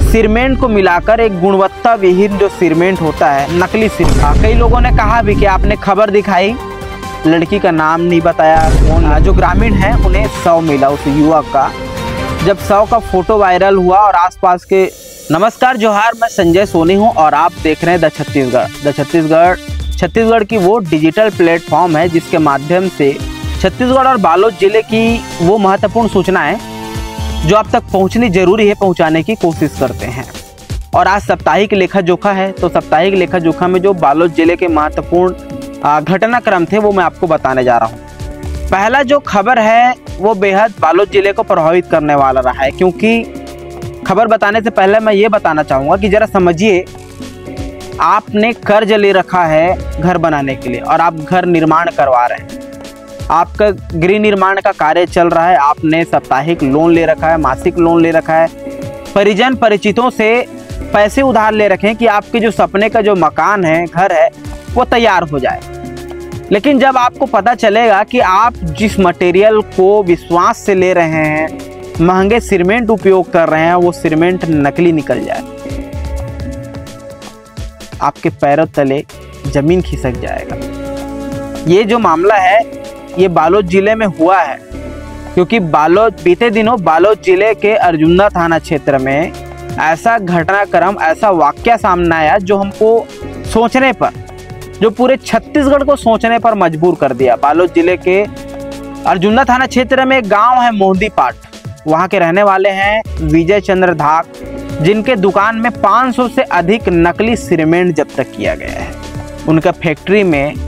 Cement को मिलाकर एक गुणवत्ता विहीन जो सीमेंट होता है, नकली सीमेंट। कई लोगों ने कहा भी कि आपने खबर दिखाई, लड़की का नाम नहीं बताया, कौन। जो ग्रामीण है उन्हें शव मिला उस युवक का। जब शव का फोटो वायरल हुआ और आसपास के। नमस्कार जोहार, मैं संजय सोनी हूं और आप देख रहे हैं द छत्तीसगढ़ की वो डिजिटल प्लेटफॉर्म है जिसके माध्यम से छत्तीसगढ़ और बालोद जिले की वो महत्वपूर्ण सूचनाएं जो आप तक पहुंचनी जरूरी है, पहुंचाने की कोशिश करते हैं। और आज साप्ताहिक लेखा जोखा है, तो साप्ताहिक लेखा जोखा में जो बालोद जिले के महत्वपूर्ण घटनाक्रम थे वो मैं आपको बताने जा रहा हूं। पहला जो खबर है वो बेहद बालोद जिले को प्रभावित करने वाला रहा है, क्योंकि खबर बताने से पहले मैं ये बताना चाहूँगा कि ज़रा समझिए, आपने कर्ज ले रखा है घर बनाने के लिए और आप घर निर्माण करवा रहे हैं। आपका गृह निर्माण का कार्य चल रहा है, आपने साप्ताहिक लोन ले रखा है, मासिक लोन ले रखा है, परिजन परिचितों से पैसे उधार ले रखे हैं कि आपके जो सपने का जो मकान है, घर है, वो तैयार हो जाए। लेकिन जब आपको पता चलेगा कि आप जिस मटेरियल को विश्वास से ले रहे हैं, महंगे सीमेंट उपयोग कर रहे हैं, वो सीमेंट नकली निकल जाए, आपके पैरों तले जमीन खिसक जाएगा। ये जो मामला है ये बालोद जिले में हुआ है, क्योंकि बीते दिनों बालोद जिले के अर्जुंदा थाना क्षेत्र में ऐसा घटनाक्रम, ऐसा वाकया सामने आया जो हमको सोचने पर, जो पूरे छत्तीसगढ़ को सोचने पर मजबूर कर दिया। बालोद जिले के अर्जुंदा थाना क्षेत्र में एक गांव है मोहंदी पाट, वहां के रहने वाले हैं विजय चंद्र धाक, जिनके दुकान में 500 से अधिक नकली सीमेंट जब्त किया गया है। उनका फैक्ट्री में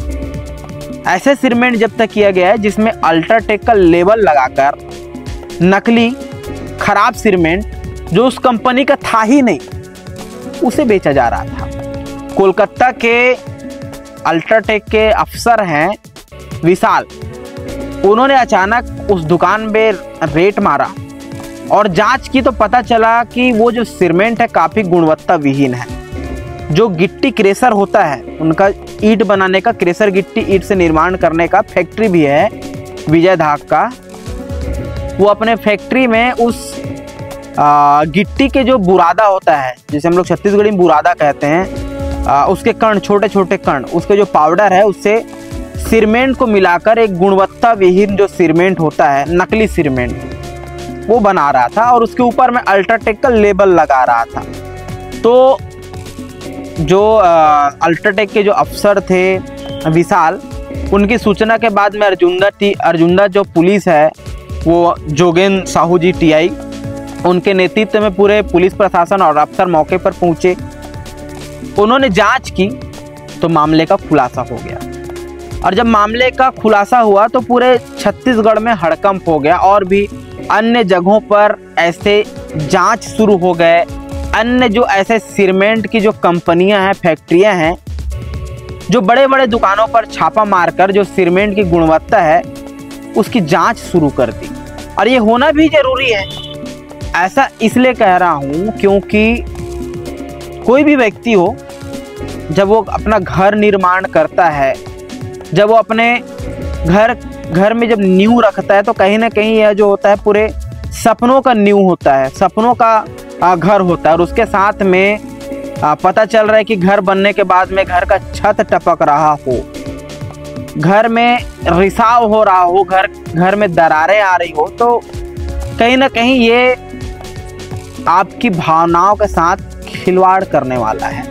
ऐसे सीमेंट जब्त किया गया है जिसमें अल्ट्राटेक का लेबल लगाकर नकली खराब सीमेंट जो उस कंपनी का था ही नहीं, उसे बेचा जा रहा था। कोलकाता के अल्ट्राटेक के अफसर हैं विशाल, उन्होंने अचानक उस दुकान में रेड मारा और जांच की तो पता चला कि वो जो सीमेंट है काफ़ी गुणवत्ता विहीन है। जो गिट्टी क्रेशर होता है, उनका ईंट बनाने का, क्रेशर गिट्टी ईंट से निर्माण करने का फैक्ट्री भी है विजय धाक का। वो अपने फैक्ट्री में उस गिट्टी के जो बुरादा होता है, जिसे हम लोग छत्तीसगढ़ी में बुरादा कहते हैं, उसके कण, छोटे छोटे कण, उसके जो पाउडर है उससे सीमेंट को मिलाकर एक गुणवत्ता विहीन जो सीमेंट होता है, नकली सीमेंट, वो बना रहा था और उसके ऊपर में अल्ट्राटेक का लेबल लगा रहा था। तो जो अल्ट्राटेक के जो अफसर थे विशाल, उनकी सूचना के बाद में अर्जुंदा जो पुलिस है, वो जोगेन साहू जी टीआई, उनके नेतृत्व में पूरे पुलिस प्रशासन और अफसर मौके पर पहुंचे। उन्होंने जांच की तो मामले का खुलासा हो गया, और जब मामले का खुलासा हुआ तो पूरे छत्तीसगढ़ में हड़कंप हो गया और भी अन्य जगहों पर ऐसे जांच शुरू हो गए। अन्य जो ऐसे सीमेंट की जो कंपनियां हैं, फैक्ट्रियां हैं, जो बड़े बड़े दुकानों पर छापा मारकर जो सीमेंट की गुणवत्ता है उसकी जांच शुरू कर दी। और ये होना भी जरूरी है। ऐसा इसलिए कह रहा हूं क्योंकि कोई भी व्यक्ति हो, जब वो अपना घर निर्माण करता है, जब वो अपने घर में जब नींव रखता है, तो कहीं ना कहीं यह जो होता है पूरे सपनों का नींव होता है, सपनों का घर होता है। और उसके साथ में पता चल रहा है कि घर बनने के बाद में घर का छत टपक रहा हो, घर में रिसाव हो रहा हो, घर में दरारें आ रही हो, तो कहीं ना कहीं ये आपकी भावनाओं के साथ खिलवाड़ करने वाला है।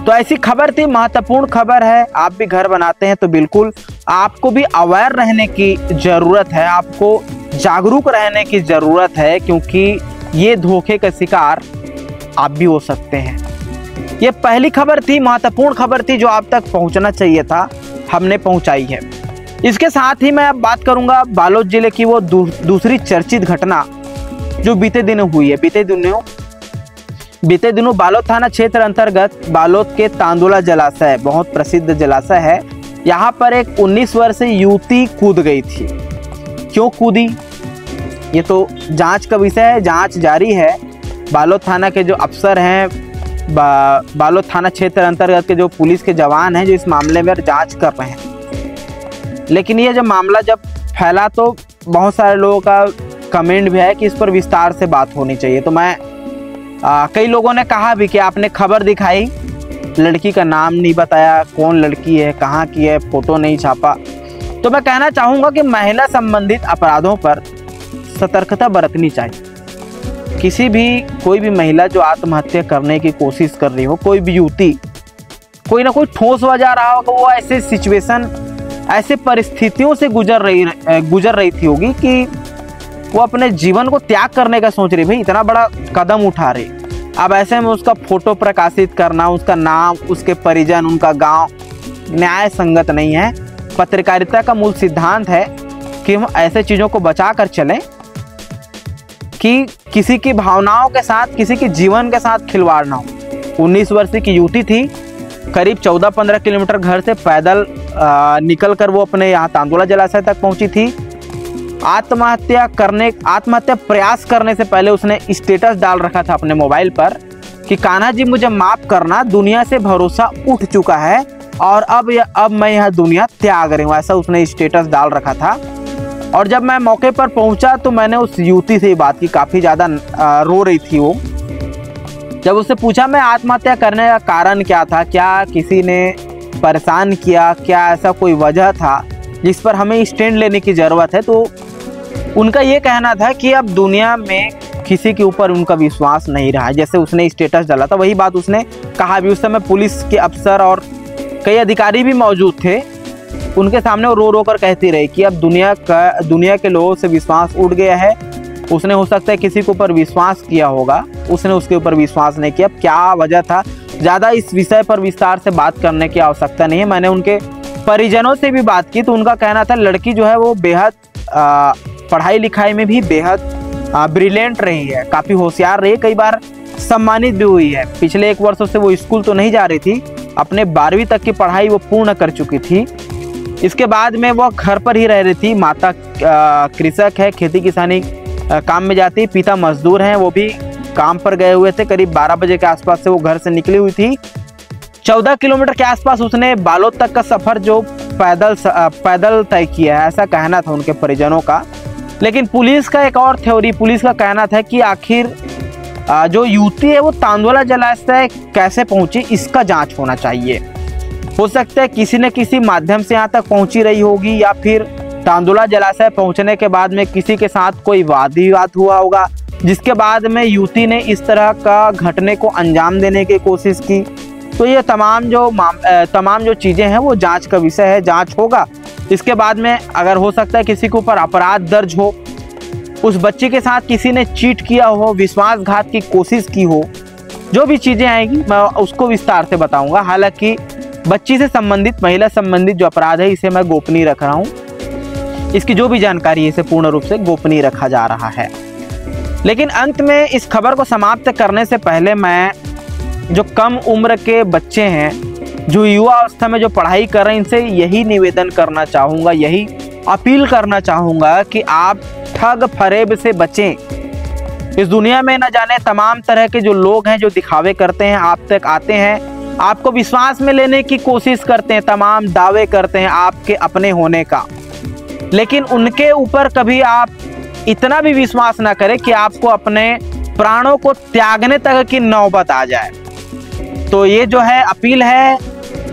तो ऐसी खबर थी, महत्वपूर्ण खबर है। आप भी घर बनाते हैं तो बिल्कुल आपको भी अवेयर रहने की ज़रूरत है, आपको जागरूक रहने की ज़रूरत है, क्योंकि ये धोखे का शिकार आप भी हो सकते हैं। ये पहली खबर थी, महत्वपूर्ण खबर थी जो आप तक पहुंचना चाहिए था, हमने पहुंचाई है। इसके साथ ही मैं अब बात करूंगा बालोद जिले की वो दूसरी चर्चित घटना जो बीते दिनों हुई है। बीते दिनों बालोद थाना क्षेत्र अंतर्गत बालोद के तांदुला जलाशय, बहुत प्रसिद्ध जलाशय है, यहाँ पर एक 19 वर्षीय युवती कूद गई थी। क्यों कूदी, ये तो जांच का विषय है, जांच जारी है। बालोद थाना के जो अफसर हैं, बालोद थाना क्षेत्र अंतर्गत के जो पुलिस के जवान हैं, जो इस मामले में जांच कर रहे हैं। लेकिन ये जब मामला जब फैला तो बहुत सारे लोगों का कमेंट भी है कि इस पर विस्तार से बात होनी चाहिए। तो मैं कई लोगों ने कहा भी कि आपने खबर दिखाई, लड़की का नाम नहीं बताया, कौन लड़की है, कहाँ की है, फोटो नहीं छापा। तो मैं कहना चाहूँगा कि महिला संबंधित अपराधों पर सतर्कता बरतनी चाहिए। किसी भी कोई भी महिला जो आत्महत्या करने की कोशिश कर रही हो, कोई भी युवती कोई ना कोई ठोस वजह रहा होगा, वो ऐसे सिचुएशन, ऐसे परिस्थितियों से गुजर रही थी होगी कि वो अपने जीवन को त्याग करने का सोच रही। भाई इतना बड़ा कदम उठा रही, अब ऐसे में उसका फोटो प्रकाशित करना, उसका नाम, उसके परिजन, उनका गांव न्याय संगत नहीं है। पत्रकारिता का मूल सिद्धांत है कि हम ऐसे चीज़ों को बचा कर चलें कि किसी की भावनाओं के साथ, किसी के जीवन के साथ खिलवाड़ ना हो। 19 वर्षीय की युवती थी, करीब 14-15 किलोमीटर घर से पैदल निकल कर वो अपने यहाँ तांदुला जलाशय तक पहुंची थी। आत्महत्या प्रयास करने से पहले उसने स्टेटस डाल रखा था अपने मोबाइल पर कि कान्हा जी मुझे माफ़ करना, दुनिया से भरोसा उठ चुका है और अब मैं यह दुनिया त्याग रही हूँ, ऐसा उसने स्टेटस डाल रखा था। और जब मैं मौके पर पहुंचा तो मैंने उस युवती से ये बात की, काफ़ी ज़्यादा रो रही थी वो। जब उससे पूछा मैं आत्महत्या करने का कारण क्या था, क्या किसी ने परेशान किया, क्या ऐसा कोई वजह था जिस पर हमें स्टैंड लेने की ज़रूरत है, तो उनका ये कहना था कि अब दुनिया में किसी के ऊपर उनका विश्वास नहीं रहा। जैसे उसने स्टेटस डाला था वही बात उसने कहा भी। उस समय पुलिस के अफसर और कई अधिकारी भी मौजूद थे, उनके सामने वो रो रो कर कहती रही कि अब दुनिया के लोगों से विश्वास उठ गया है। उसने हो सकता है किसी के ऊपर विश्वास किया होगा, उसने उसके ऊपर विश्वास नहीं किया। क्या वजह था, ज़्यादा इस विषय पर विस्तार से बात करने की आवश्यकता नहीं है। मैंने उनके परिजनों से भी बात की तो उनका कहना था लड़की जो है वो बेहद पढ़ाई लिखाई में भी बेहद ब्रिलियंट रही है, काफ़ी होशियार रही है, कई बार सम्मानित भी हुई है। पिछले 1 वर्षों से वो स्कूल तो नहीं जा रही थी, अपने 12वीं तक की पढ़ाई वो पूर्ण कर चुकी थी। इसके बाद में वो घर पर ही रह रही थी। माता कृषक है, खेती किसानी काम में जाती है, पिता मजदूर हैं, वो भी काम पर गए हुए थे। करीब 12 बजे के आसपास से वो घर से निकली हुई थी। 14 किलोमीटर के आसपास उसने बालोद तक का सफ़र जो पैदल तय किया है, ऐसा कहना था उनके परिजनों का। लेकिन पुलिस का एक और थ्योरी, पुलिस का कहना था कि आखिर जो युवती है वो तांदुला जलाशय कैसे पहुंची, इसका जांच होना चाहिए। हो सकता है किसी न किसी माध्यम से यहाँ तक पहुंची रही होगी, या फिर तांदुला जलाशय पहुंचने के बाद में किसी के साथ कोई वाद विवाद हुआ होगा, जिसके बाद में युवती ने इस तरह का घटने को अंजाम देने की कोशिश की। तो ये तमाम जो चीज़ें हैं वो जांच का विषय है, जांच होगा। इसके बाद में अगर हो सकता है किसी के ऊपर अपराध दर्ज हो, उस बच्ची के साथ किसी ने चीट किया हो, विश्वासघात की कोशिश की हो, जो भी चीज़ें आएंगी मैं उसको विस्तार से बताऊंगा। हालांकि बच्ची से संबंधित, महिला संबंधित जो अपराध है इसे मैं गोपनीय रख रहा हूँ, इसकी जो भी जानकारी है इसे पूर्ण रूप से गोपनीय रखा जा रहा है। लेकिन अंत में इस खबर को समाप्त करने से पहले मैं जो कम उम्र के बच्चे हैं, जो युवा अवस्था में जो पढ़ाई कर रहे हैं, इनसे यही निवेदन करना चाहूँगा, यही अपील करना चाहूँगा कि आप ठग फरेब से बचें। इस दुनिया में न जाने तमाम तरह के जो लोग हैं जो दिखावे करते हैं, आप तक आते हैं, आपको विश्वास में लेने की कोशिश करते हैं, तमाम दावे करते हैं आपके अपने होने का, लेकिन उनके ऊपर कभी आप इतना भी विश्वास ना करें कि आपको अपने प्राणों को त्यागने तक की नौबत आ जाए। तो ये जो है अपील है,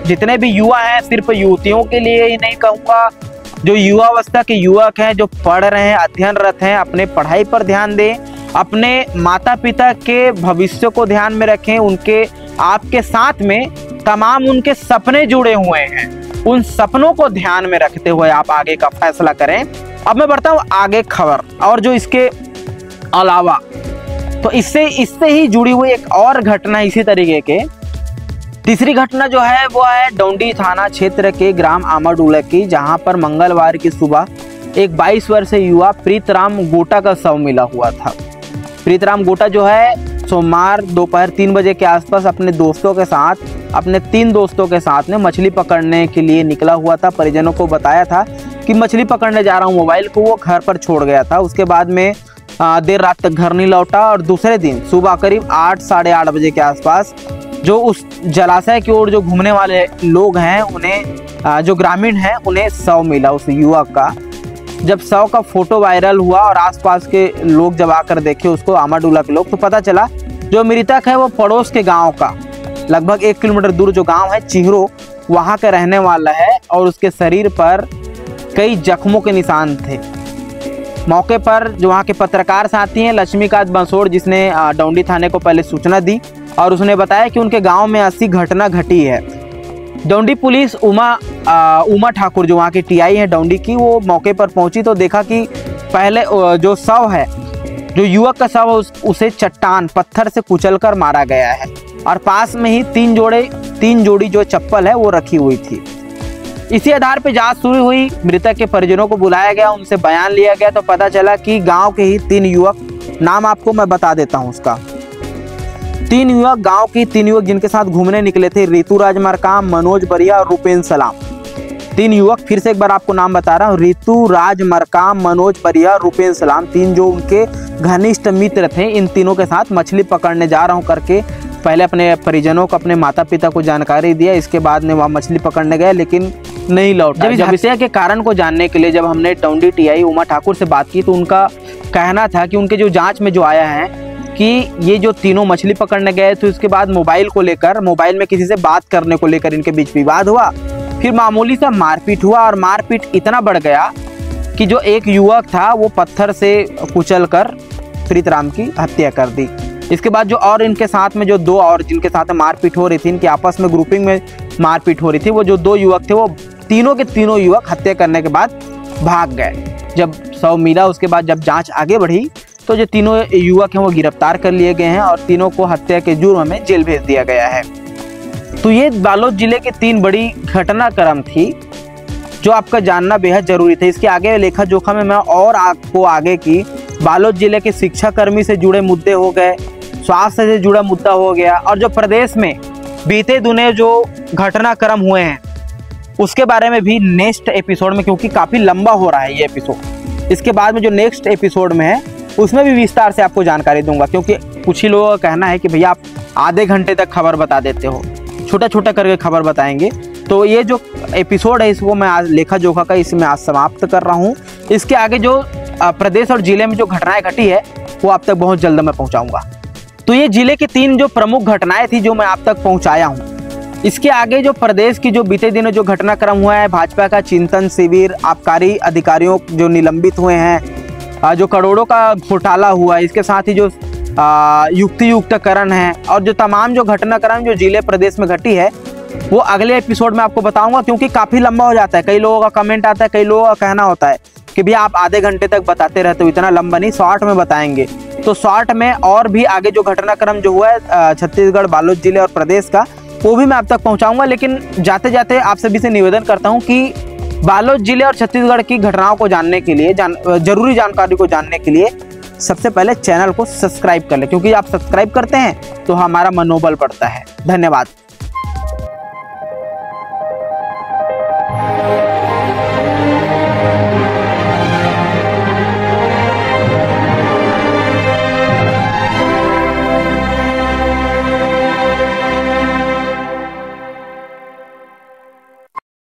जितने भी युवा हैं, सिर्फ युवतियों के लिए ही नहीं कहूँगा, जो युवा अवस्था के युवक हैं, जो पढ़ रहे हैं, अध्ययनरत हैं, अपने पढ़ाई पर ध्यान दें, अपने माता पिता के भविष्य को ध्यान में रखें। उनके आपके साथ में तमाम उनके सपने जुड़े हुए हैं, उन सपनों को ध्यान में रखते हुए आप आगे का फैसला करें। अब मैं बढ़ता हूँ आगे खबर, और जो इसके अलावा तो इससे ही जुड़ी हुई एक और घटना इसी तरीके के, तीसरी घटना जो है वो है डोंडी थाना क्षेत्र के ग्राम आमाडुला की, जहां पर मंगलवार की सुबह एक 22 वर्षीय युवा प्रीतराम गोटा का शव मिला हुआ था। प्रीतराम गोटा जो है सोमवार दोपहर 3 बजे के आसपास अपने 3 दोस्तों के साथ में मछली पकड़ने के लिए निकला हुआ था। परिजनों को बताया था कि मछली पकड़ने जा रहा हूँ, मोबाइल को वो घर पर छोड़ गया था। उसके बाद में देर रात तक घर नहीं लौटा और दूसरे दिन सुबह करीब 8 साढ़े 8 बजे के आसपास जो उस जलाशय की ओर जो घूमने वाले लोग हैं, उन्हें जो ग्रामीण हैं, उन्हें शव मिला उस युवक का। जब शव का फोटो वायरल हुआ और आसपास के लोग जब आकर देखे उसको, आमाडुला के लोग, तो पता चला जो मृतक है वो पड़ोस के गांव का लगभग 1 किलोमीटर दूर जो गांव है चिहरो, वहां का रहने वाला है और उसके शरीर पर कई जख्मों के निशान थे। मौके पर जो वहाँ के पत्रकार साथी हैं लक्ष्मीकांत बंसोड़, जिसने डौंडी थाने को पहले सूचना दी और उसने बताया कि उनके गांव में ऐसी घटना घटी है। डौंडी पुलिस उमा ठाकुर जो वहाँ की टीआई है डौंडी की, वो मौके पर पहुंची तो देखा कि पहले जो शव है, जो युवक का शव है, उसे चट्टान पत्थर से कुचलकर मारा गया है और पास में ही 3 जोड़ी जो चप्पल है वो रखी हुई थी। इसी आधार पर जांच शुरू हुई, मृतक के परिजनों को बुलाया गया, उनसे बयान लिया गया तो पता चला कि गांव के ही 3 युवक, नाम आपको मैं बता देता हूं उसका, 3 युवक, गांव के 3 युवक जिनके साथ घूमने निकले थे, ऋतुराज मरकाम, मनोज बरिया और रूपेंद्र सलाम। 3 युवक, फिर से एक बार आपको नाम बता रहा हूँ, ऋतुराज मरकाम, मनोज बरिया, रूपेंद्र सलाम, 3 जो उनके घनिष्ठ मित्र थे। इन तीनों के साथ मछली पकड़ने जा रहा हूँ करके पहले अपने परिजनों को, अपने माता पिता को जानकारी दिया। इसके बाद में वहाँ मछली पकड़ने गए लेकिन नहीं लौटा। जब इस हत्या के कारण को जानने के लिए जब हमने डौंडी टीआई उमा ठाकुर से बात की तो उनका कहना था कि उनके जो जांच में जो आया है कि ये जो तीनों मछली पकड़ने गए थे, उसके बाद मोबाइल में किसी से बात करने को लेकर इनके बीच विवाद हुआ, फिर मामूली सा मारपीट हुआ और मारपीट इतना बढ़ गया कि जो एक युवक था वो पत्थर से कुचलकर प्रीतराम की हत्या कर दी। इसके बाद जो और इनके साथ में जो 2 और जिनके साथ मारपीट हो रही थी, इनके आपस में ग्रुपिंग में मारपीट हो रही थी, वो जो 2 युवक थे वो तीनों के तीनों युवक हत्या करने के बाद भाग गए। जब शव मिला उसके बाद जब जांच आगे बढ़ी तो जो तीनों युवक हैं वो गिरफ्तार कर लिए गए हैं और तीनों को हत्या के जुर्म में जेल भेज दिया गया है। तो ये बालोद जिले के 3 बड़ी घटनाक्रम थी जो आपका जानना बेहद जरूरी था। इसके आगे लेखा जोखा में मैं और आपको आगे की बालोद जिले के शिक्षाकर्मी से जुड़े मुद्दे हो गए, स्वास्थ्य से जुड़ा मुद्दा हो गया और जो प्रदेश में बीते दिनों जो घटनाक्रम हुए हैं उसके बारे में भी नेक्स्ट एपिसोड में, क्योंकि काफ़ी लंबा हो रहा है ये एपिसोड, इसके बाद में जो नेक्स्ट एपिसोड में है उसमें भी विस्तार से आपको जानकारी दूंगा। क्योंकि कुछ ही लोगों का कहना है कि भैया आप आधे घंटे तक खबर बता देते हो, छोटा छोटा करके खबर बताएंगे। तो ये जो एपिसोड है इसको मैं आज लेखा जोखा का इसमें आज समाप्त कर रहा हूँ। इसके आगे जो प्रदेश और जिले में जो घटनाएं घटी है वो आप तक बहुत जल्द मैं पहुँचाऊँगा। तो ये जिले की 3 जो प्रमुख घटनाएं थी जो मैं आप तक पहुंचाया हूं। इसके आगे जो प्रदेश की जो बीते दिनों जो घटनाक्रम हुआ है, भाजपा का चिंतन शिविर, आबकारी अधिकारियों जो निलंबित हुए हैं, जो करोड़ों का घोटाला हुआ है, इसके साथ ही जो युक्तियुक्तकरण है और जो तमाम जो घटनाक्रम जो जिले प्रदेश में घटी है वो अगले एपिसोड में आपको बताऊंगा। क्योंकि काफ़ी लंबा हो जाता है, कई लोगों का कमेंट आता है, कई लोगों का कहना होता है कि भैया आप आधे घंटे तक बताते रहते हो, इतना लंबा नहीं, शॉर्ट में बताएंगे। तो शॉर्ट में और भी आगे जो घटनाक्रम जो हुआ है छत्तीसगढ़, बालोद जिले और प्रदेश का, वो भी मैं आप तक पहुंचाऊंगा। लेकिन जाते जाते आप सभी से निवेदन करता हूं कि बालोद जिले और छत्तीसगढ़ की घटनाओं को जानने के लिए, जरूरी जानकारी को जानने के लिए सबसे पहले चैनल को सब्सक्राइब कर लें, क्योंकि आप सब्सक्राइब करते हैं तो हमारा मनोबल बढ़ता है। धन्यवाद।